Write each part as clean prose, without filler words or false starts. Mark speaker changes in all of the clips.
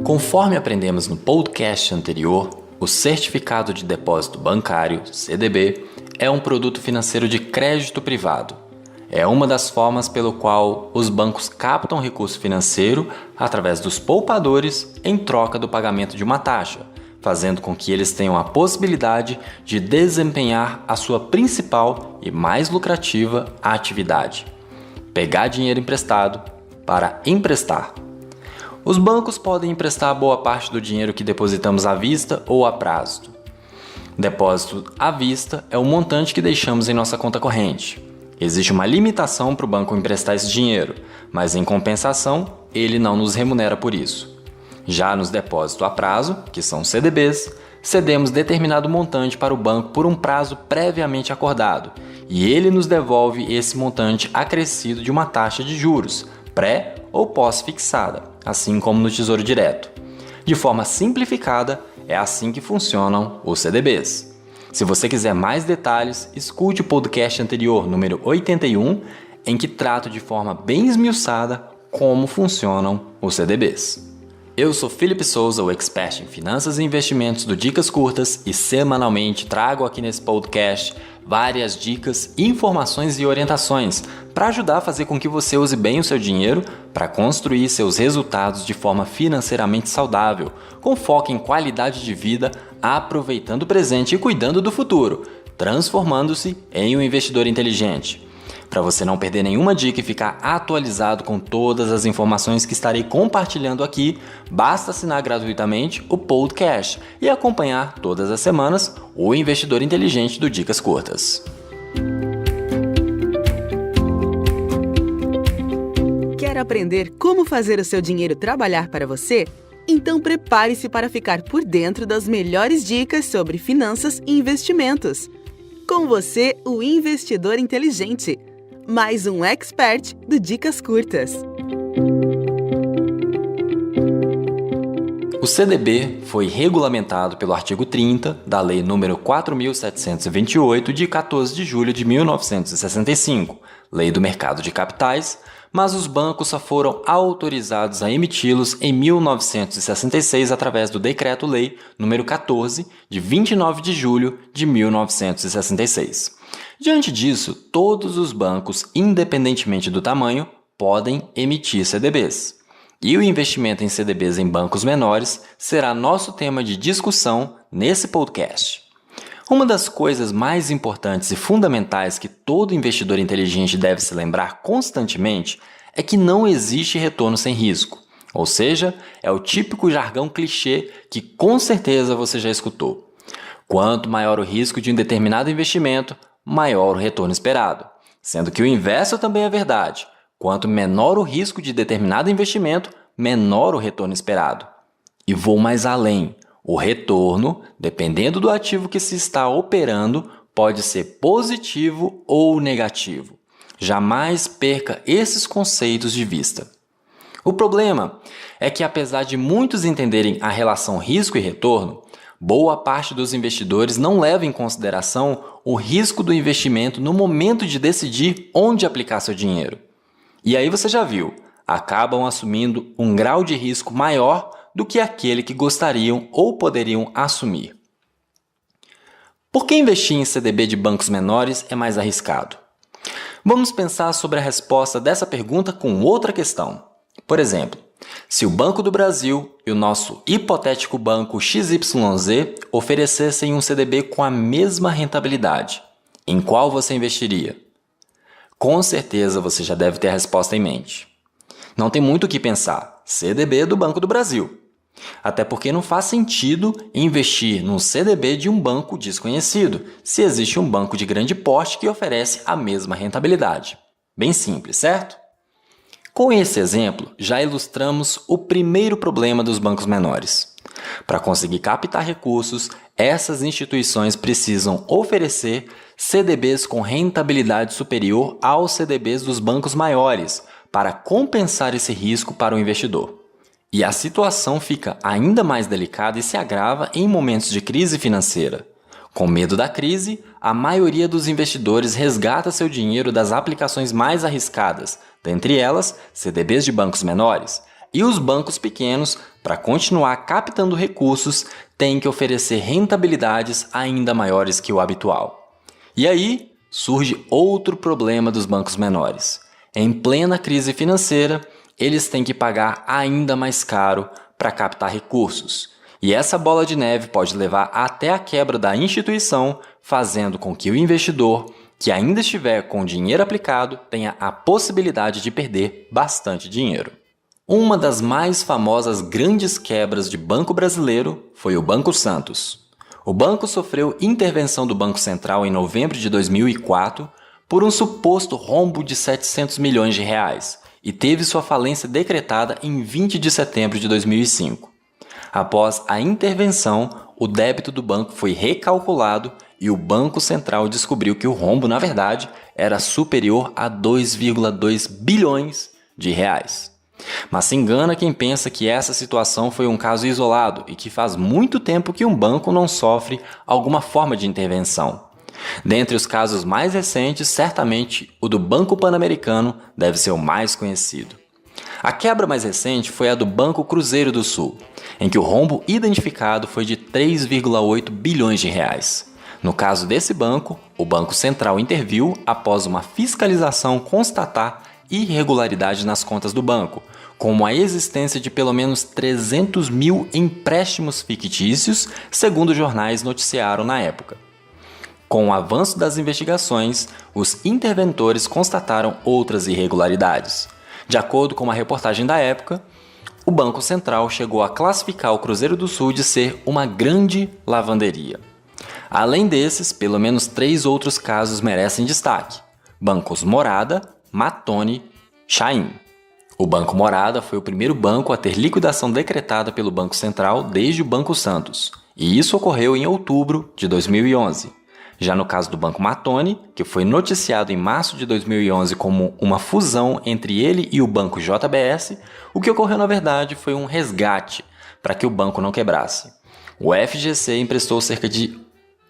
Speaker 1: Conforme aprendemos no podcast anterior, o Certificado de Depósito Bancário, CDB, é um produto financeiro de crédito privado. É uma das formas pelo qual os bancos captam recurso financeiro através dos poupadores em troca do pagamento de uma taxa, fazendo com que eles tenham a possibilidade de desempenhar a sua principal e mais lucrativa atividade: pegar dinheiro emprestado para emprestar. Os bancos podem emprestar boa parte do dinheiro que depositamos à vista ou a prazo. Depósito à vista é o montante que deixamos em nossa conta corrente. Existe uma limitação para o banco emprestar esse dinheiro, mas em compensação, ele não nos remunera por isso. Já nos depósitos a prazo, que são CDBs, cedemos determinado montante para o banco por um prazo previamente acordado, e ele nos devolve esse montante acrescido de uma taxa de juros, pré ou pós-fixada, assim como no Tesouro Direto. De forma simplificada, é assim que funcionam os CDBs. Se você quiser mais detalhes, escute o podcast anterior, número 81, em que trato de forma bem esmiuçada como funcionam os CDBs. Eu sou Felipe Souza, o expert em finanças e investimentos do Dicas Curtas, e semanalmente trago aqui nesse podcast várias dicas, informações e orientações para ajudar a fazer com que você use bem o seu dinheiro para construir seus resultados de forma financeiramente saudável, com foco em qualidade de vida, aproveitando o presente e cuidando do futuro, transformando-se em um investidor inteligente. Para você não perder nenhuma dica e ficar atualizado com todas as informações que estarei compartilhando aqui, basta assinar gratuitamente o podcast e acompanhar todas as semanas o Investidor Inteligente do Dicas Curtas.
Speaker 2: Quer aprender como fazer o seu dinheiro trabalhar para você? Então prepare-se para ficar por dentro das melhores dicas sobre finanças e investimentos. Com você, o Investidor Inteligente. Mais um expert do Dicas Curtas.
Speaker 1: O CDB foi regulamentado pelo artigo 30 da Lei nº 4.728, de 14 de julho de 1965, Lei do Mercado de Capitais, mas os bancos só foram autorizados a emiti-los em 1966 através do Decreto-Lei nº 14, de 29 de julho de 1966. Diante disso, todos os bancos, independentemente do tamanho, podem emitir CDBs. E o investimento em CDBs em bancos menores será nosso tema de discussão nesse podcast. Uma das coisas mais importantes e fundamentais que todo investidor inteligente deve se lembrar constantemente é que não existe retorno sem risco. Ou seja, é o típico jargão clichê que com certeza você já escutou. Quanto maior o risco de um determinado investimento, maior o retorno esperado. Sendo que o inverso também é verdade. Quanto menor o risco de determinado investimento, menor o retorno esperado. E vou mais além. O retorno, dependendo do ativo que se está operando, pode ser positivo ou negativo. Jamais perca esses conceitos de vista. O problema é que, apesar de muitos entenderem a relação risco e retorno, boa parte dos investidores não leva em consideração o risco do investimento no momento de decidir onde aplicar seu dinheiro. E aí você já viu, acabam assumindo um grau de risco maior do que aquele que gostariam ou poderiam assumir. Por que investir em CDB de bancos menores é mais arriscado? Vamos pensar sobre a resposta dessa pergunta com outra questão. Por exemplo, se o Banco do Brasil e o nosso hipotético banco XYZ oferecessem um CDB com a mesma rentabilidade, em qual você investiria? Com certeza você já deve ter a resposta em mente. Não tem muito o que pensar, CDB do Banco do Brasil. Até porque não faz sentido investir num CDB de um banco desconhecido, se existe um banco de grande porte que oferece a mesma rentabilidade. Bem simples, certo? Com esse exemplo, já ilustramos o primeiro problema dos bancos menores. Para conseguir captar recursos, essas instituições precisam oferecer CDBs com rentabilidade superior aos CDBs dos bancos maiores, para compensar esse risco para o investidor. E a situação fica ainda mais delicada e se agrava em momentos de crise financeira. Com medo da crise, a maioria dos investidores resgata seu dinheiro das aplicações mais arriscadas, dentre elas CDBs de bancos menores. E os bancos pequenos, para continuar captando recursos, têm que oferecer rentabilidades ainda maiores que o habitual. E aí surge outro problema dos bancos menores. Em plena crise financeira, eles têm que pagar ainda mais caro para captar recursos. E essa bola de neve pode levar até a quebra da instituição, fazendo com que o investidor, que ainda estiver com o dinheiro aplicado, tenha a possibilidade de perder bastante dinheiro. Uma das mais famosas grandes quebras de banco brasileiro foi o Banco Santos. O banco sofreu intervenção do Banco Central em novembro de 2004 por um suposto rombo de 700 milhões de reais e teve sua falência decretada em 20 de setembro de 2005. Após a intervenção, o débito do banco foi recalculado e o Banco Central descobriu que o rombo, na verdade, era superior a 2,2 bilhões de reais. Mas se engana quem pensa que essa situação foi um caso isolado e que faz muito tempo que um banco não sofre alguma forma de intervenção. Dentre os casos mais recentes, certamente o do Banco Pan-Americano deve ser o mais conhecido. A quebra mais recente foi a do Banco Cruzeiro do Sul, em que o rombo identificado foi de 3,8 bilhões de reais. No caso desse banco, o Banco Central interviu após uma fiscalização constatar irregularidade nas contas do banco, como a existência de pelo menos 300 mil empréstimos fictícios, segundo jornais noticiaram na época. Com o avanço das investigações, os interventores constataram outras irregularidades. De acordo com uma reportagem da época, o Banco Central chegou a classificar o Cruzeiro do Sul de ser uma grande lavanderia. Além desses, pelo menos 3 outros casos merecem destaque: Bancos Morada, Matone, Chaim. O Banco Morada foi o primeiro banco a ter liquidação decretada pelo Banco Central desde o Banco Santos, e isso ocorreu em outubro de 2011. Já no caso do Banco Matone, que foi noticiado em março de 2011 como uma fusão entre ele e o Banco JBS, o que ocorreu na verdade foi um resgate para que o banco não quebrasse. O FGC emprestou cerca de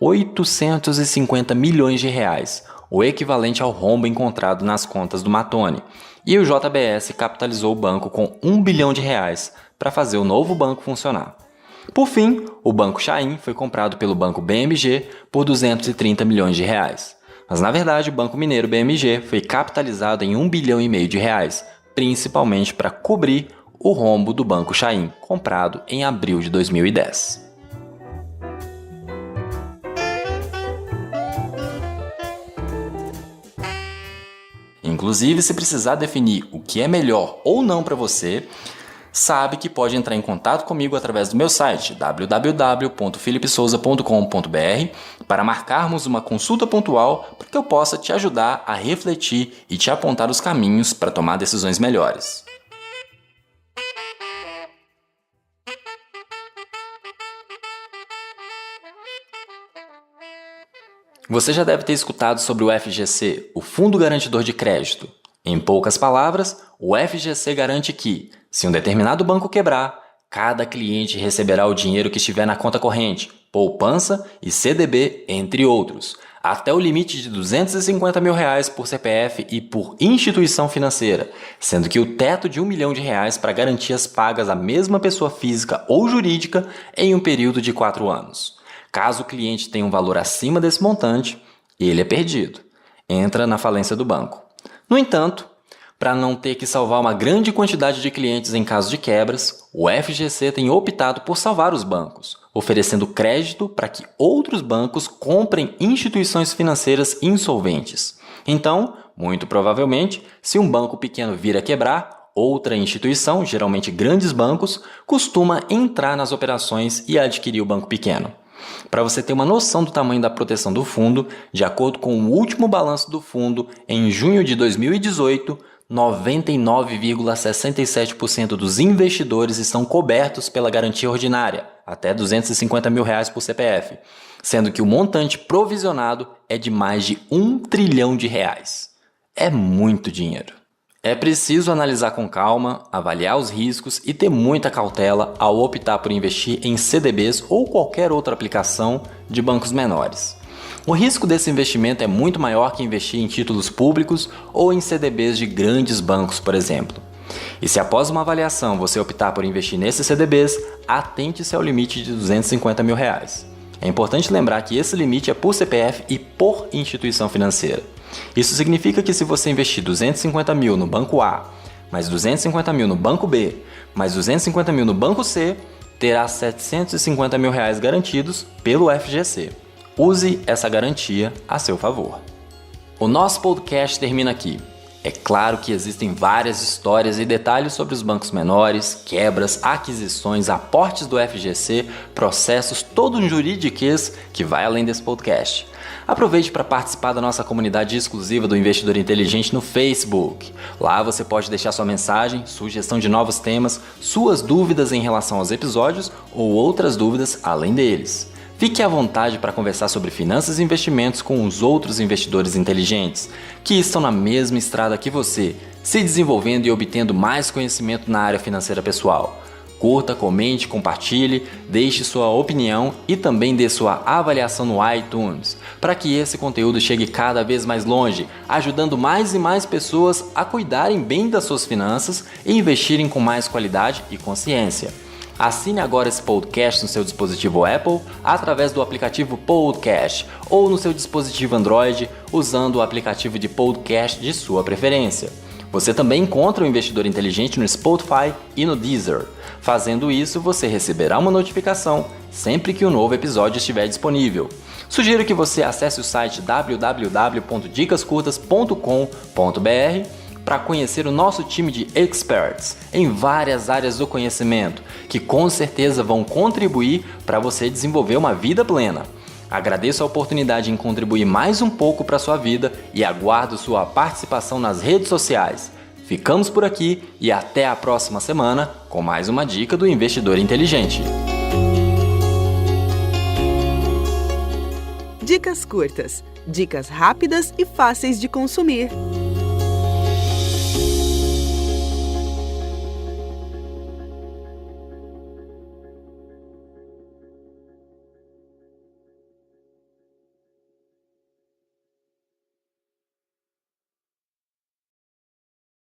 Speaker 1: 850 milhões de reais, o equivalente ao rombo encontrado nas contas do Matone, e o JBS capitalizou o banco com 1 bilhão de reais para fazer o novo banco funcionar. Por fim, o Banco Chaim foi comprado pelo Banco BMG por 230 milhões de reais. Mas na verdade o Banco Mineiro BMG foi capitalizado em 1,5 bilhão de reais, principalmente para cobrir o rombo do Banco Chaim, comprado em abril de 2010. Inclusive, se precisar definir o que é melhor ou não para você, sabe que pode entrar em contato comigo através do meu site www.philipsouza.com.br para marcarmos uma consulta pontual para que eu possa te ajudar a refletir e te apontar os caminhos para tomar decisões melhores. Você já deve ter escutado sobre o FGC, o Fundo Garantidor de Crédito. Em poucas palavras, o FGC garante que, se um determinado banco quebrar, cada cliente receberá o dinheiro que estiver na conta corrente, poupança e CDB, entre outros, até o limite de R$ 250 mil por CPF e por instituição financeira, sendo que o teto de R$ 1 milhão para garantias pagas à mesma pessoa física ou jurídica em um período de 4 anos. Caso o cliente tenha um valor acima desse montante, ele é perdido. Entra na falência do banco. No entanto, para não ter que salvar uma grande quantidade de clientes em caso de quebras, o FGC tem optado por salvar os bancos, oferecendo crédito para que outros bancos comprem instituições financeiras insolventes. Então, muito provavelmente, se um banco pequeno vir a quebrar, outra instituição, geralmente grandes bancos, costuma entrar nas operações e adquirir o banco pequeno. Para você ter uma noção do tamanho da proteção do fundo, de acordo com o último balanço do fundo, em junho de 2018, 99,67% dos investidores estão cobertos pela garantia ordinária, até R$ 250 mil por CPF, sendo que o montante provisionado é de mais de R$ 1 trilhão. É muito dinheiro. É preciso analisar com calma, avaliar os riscos e ter muita cautela ao optar por investir em CDBs ou qualquer outra aplicação de bancos menores. O risco desse investimento é muito maior que investir em títulos públicos ou em CDBs de grandes bancos, por exemplo. E se após uma avaliação você optar por investir nesses CDBs, atente-se ao limite de R$250 mil. É importante lembrar que esse limite é por CPF e por instituição financeira. Isso significa que se você investir 250 mil no banco A, mais 250 mil no banco B, mais 250 mil no banco C, terá 750 mil reais garantidos pelo FGC. Use essa garantia a seu favor. O nosso podcast termina aqui. É claro que existem várias histórias e detalhes sobre os bancos menores, quebras, aquisições, aportes do FGC, processos, todo um juridiquês que vai além desse podcast. Aproveite para participar da nossa comunidade exclusiva do Investidor Inteligente no Facebook. Lá você pode deixar sua mensagem, sugestão de novos temas, suas dúvidas em relação aos episódios ou outras dúvidas além deles. Fique à vontade para conversar sobre finanças e investimentos com os outros investidores inteligentes, que estão na mesma estrada que você, se desenvolvendo e obtendo mais conhecimento na área financeira pessoal. Curta, comente, compartilhe, deixe sua opinião e também dê sua avaliação no iTunes, para que esse conteúdo chegue cada vez mais longe, ajudando mais e mais pessoas a cuidarem bem das suas finanças e investirem com mais qualidade e consciência. Assine agora esse podcast no seu dispositivo Apple através do aplicativo Podcast ou no seu dispositivo Android usando o aplicativo de podcast de sua preferência. Você também encontra o Investidor Inteligente no Spotify e no Deezer. Fazendo isso, você receberá uma notificação sempre que um novo episódio estiver disponível. Sugiro que você acesse o site www.dicascurtas.com.br para conhecer o nosso time de experts em várias áreas do conhecimento, que com certeza vão contribuir para você desenvolver uma vida plena. Agradeço a oportunidade em contribuir mais um pouco para a sua vida e aguardo sua participação nas redes sociais. Ficamos por aqui e até a próxima semana com mais uma dica do Investidor Inteligente.
Speaker 2: Dicas curtas, dicas rápidas e fáceis de consumir.